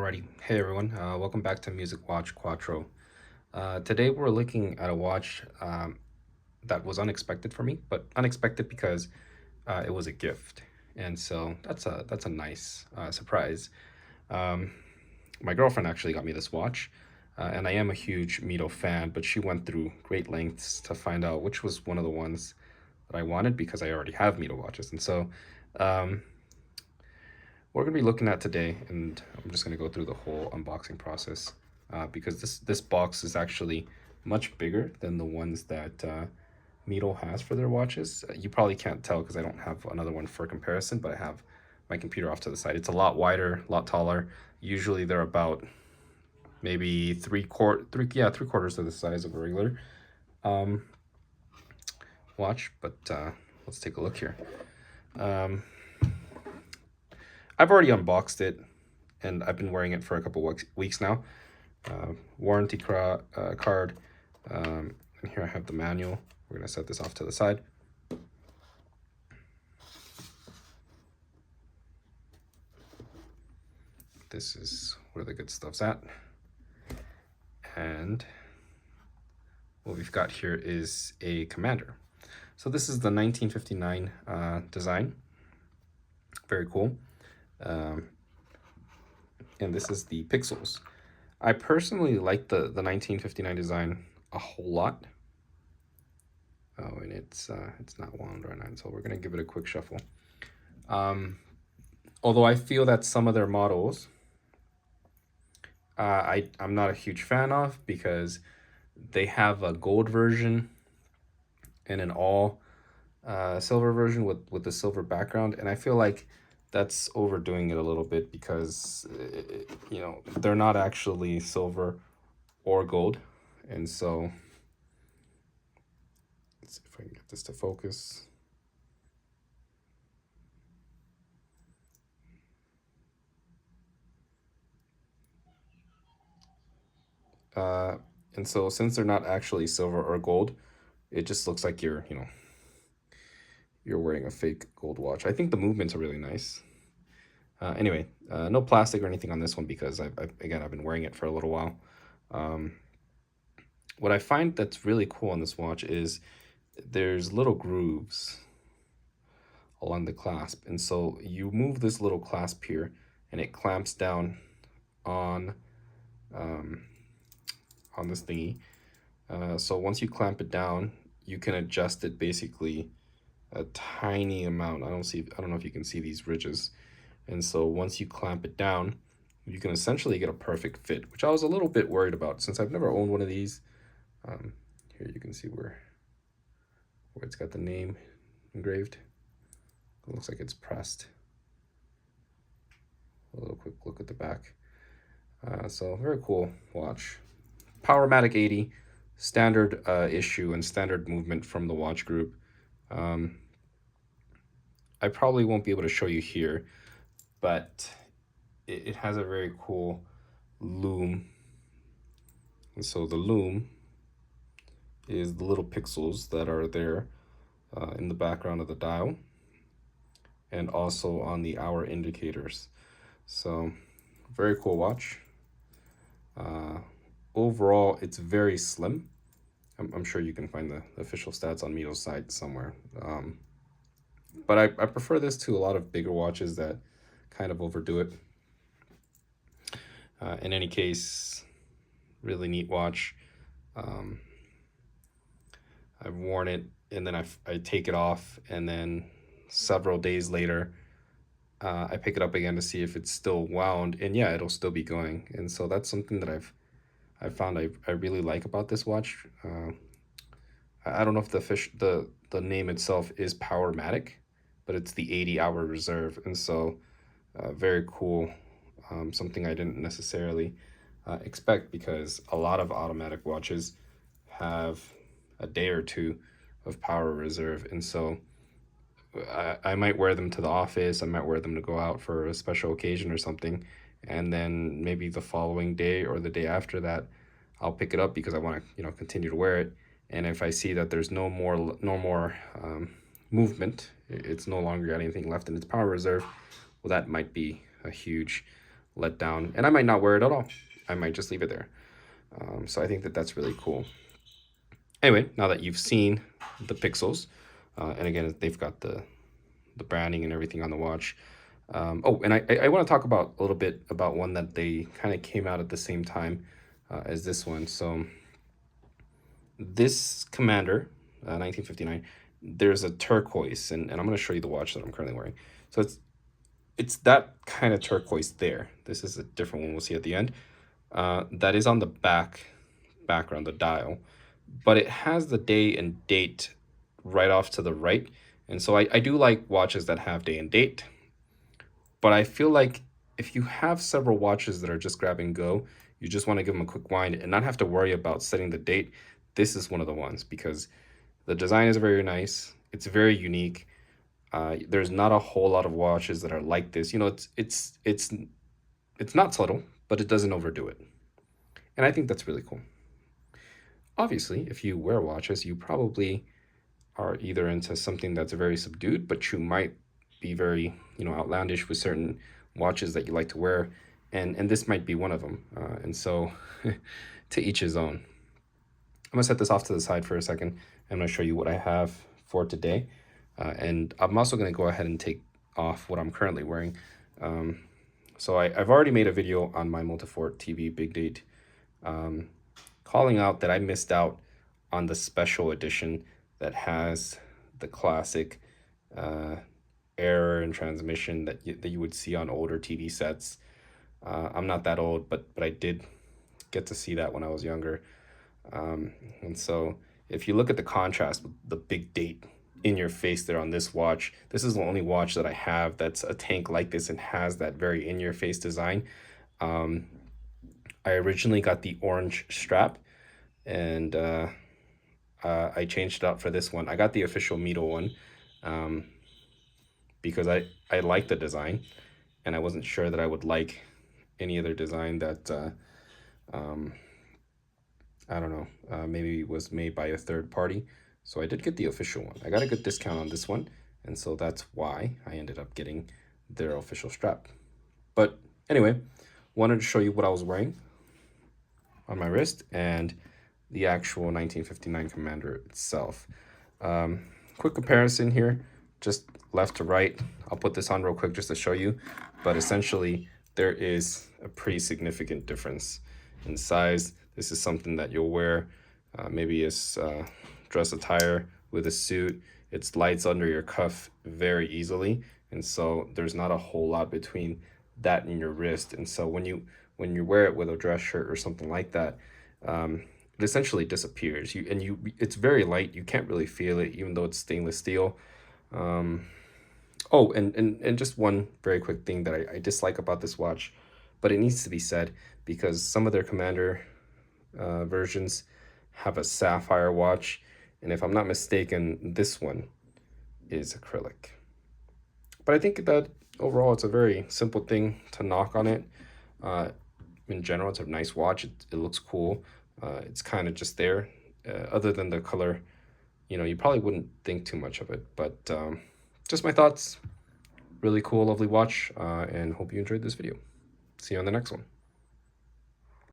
Alrighty, hey everyone, welcome back to Music Watch Quattro. Today we're looking at a watch that was unexpected for me, but unexpected because it was a gift, and so that's a nice surprise. Um, my girlfriend actually got me this watch, and I am a huge Mido fan, but she went through great lengths to find out which was one of the ones that I wanted because I already have Mido watches, and so um, we're going to be looking at today, and I'm just going to go through the whole unboxing process because this box is actually much bigger than the ones that Mido has for their watches. You probably can't tell because I don't have another one for comparison, but I have my computer off to the side. It's a lot wider, a lot taller. Usually they're about maybe three quarters of the size of a regular um, watch. But let's take a look here. Um, I've already unboxed it, and I've been wearing it for a couple weeks now. Warranty card, and here I have the manual. We're going to set this off to the side. This is where the good stuff's at. And what we've got here is a Commander. So this is the 1959 design. Very cool. And this is the pixels. I personally like the 1959 design a whole lot. Oh, and it's not wound right now, so we're gonna give it a quick shuffle. Although I feel that some of their models, I'm not a huge fan of because they have a gold version and an all silver version with the silver background, and I feel like that's overdoing it a little bit because they're not actually silver or gold, and so let's see if I can get this to focus. And so since they're not actually silver or gold, it just looks like you're wearing a fake gold watch. I think the movements are really nice. Anyway, no plastic or anything on this one because again, I've been wearing it for a little while. What I find that's really cool on this watch is there's little grooves along the clasp. And so you move this little clasp here and it clamps down on this thingy. So once you clamp it down, you can adjust it basically a tiny amount. I don't know if you can see these ridges. And so once you clamp it down, you can essentially get a perfect fit, which I was a little bit worried about since I've never owned one of these. Here you can see where it's got the name engraved. It looks like it's pressed. A little quick look at the back. So very cool watch. Powermatic 80, standard issue and standard movement from the watch group. I probably won't be able to show you here, but it has a very cool loom. And so the loom is the little pixels that are there in the background of the dial and also on the hour indicators. So very cool watch. Overall, it's very slim. I'm sure you can find the official stats on Mido's site somewhere. But I prefer this to a lot of bigger watches that kind of overdo it. In any case, really neat watch. I've worn it and then I take it off, and then several days later, I pick it up again to see if it's still wound, and yeah, it'll still be going. And so that's something that I've found I really like about this watch. I don't know if the name itself is Powermatic, but it's the 80-hour reserve, and so very cool. Something I didn't necessarily expect because a lot of automatic watches have a day or two of power reserve, and so I might wear them to the office. I might wear them to go out for a special occasion or something, and then maybe the following day or the day after that, I'll pick it up because I want to continue to wear it. And if I see that there's no more movement, it's no longer got anything left in its power reserve, well, that might be a huge let down, and I might not wear it at all. I might just leave it there. So I think that that's really cool. Anyway, now that you've seen the pixels, and again, they've got the branding and everything on the watch. Oh, and I want to talk about a little bit about one that they kind of came out at the same time as this one. So this Commander, 1959, there's a turquoise, and I'm going to show you the watch that I'm currently wearing. So it's that kind of turquoise there. This is a different one we'll see at the end. That is on the background, the dial, but it has the day and date right off to the right. And so I do like watches that have day and date, but I feel like if you have several watches that are just grab and go, you just want to give them a quick wind and not have to worry about setting the date. This is one of the ones because the design is very nice. It's very unique. There's not a whole lot of watches that are like this. You know, it's not subtle, but it doesn't overdo it, and I think that's really cool. Obviously, if you wear watches, you probably are either into something that's very subdued, but you might be very, outlandish with certain watches that you like to wear, and this might be one of them. And so, to each his own. I'm gonna set this off to the side for a second. I'm gonna show you what I have for today, and I'm also gonna go ahead and take off what I'm currently wearing. So I've already made a video on my Multifort TV Big Date, calling out that I missed out on the special edition that has the classic error in transmission that you would see on older TV sets. I'm not that old, but I did get to see that when I was younger. And so if you look at the contrast with the big date in your face there on this watch, this is the only watch that I have that's a tank like this and has that very in your face design. I originally got the orange strap, and I changed it out for this one. I got the official Mido one, because I like the design, and I wasn't sure that I would like any other design that I don't know, maybe was made by a third party. So I did get the official one. I got a good discount on this one, and so that's why I ended up getting their official strap. But anyway, wanted to show you what I was wearing on my wrist and the actual 1959 Commander itself. Quick comparison here, just left to right. I'll put this on real quick just to show you, but essentially there is a pretty significant difference in size. This is something that you'll wear maybe as dress attire with a suit. It slides under your cuff very easily, and so there's not a whole lot between that and your wrist. And so when you wear it with a dress shirt or something like that, it essentially disappears. It's very light. You can't really feel it, even though it's stainless steel. Oh, and just one very quick thing that I dislike about this watch, but it needs to be said because some of their Commander versions have a sapphire watch, and if I'm not mistaken, this one is acrylic. But I think that overall it's a very simple thing to knock on it. In general, it's a nice watch. It looks cool. It's kind of just there. Other than the color, you probably wouldn't think too much of it. But just my thoughts. Really cool, lovely watch, and hope you enjoyed this video. See you on the next one.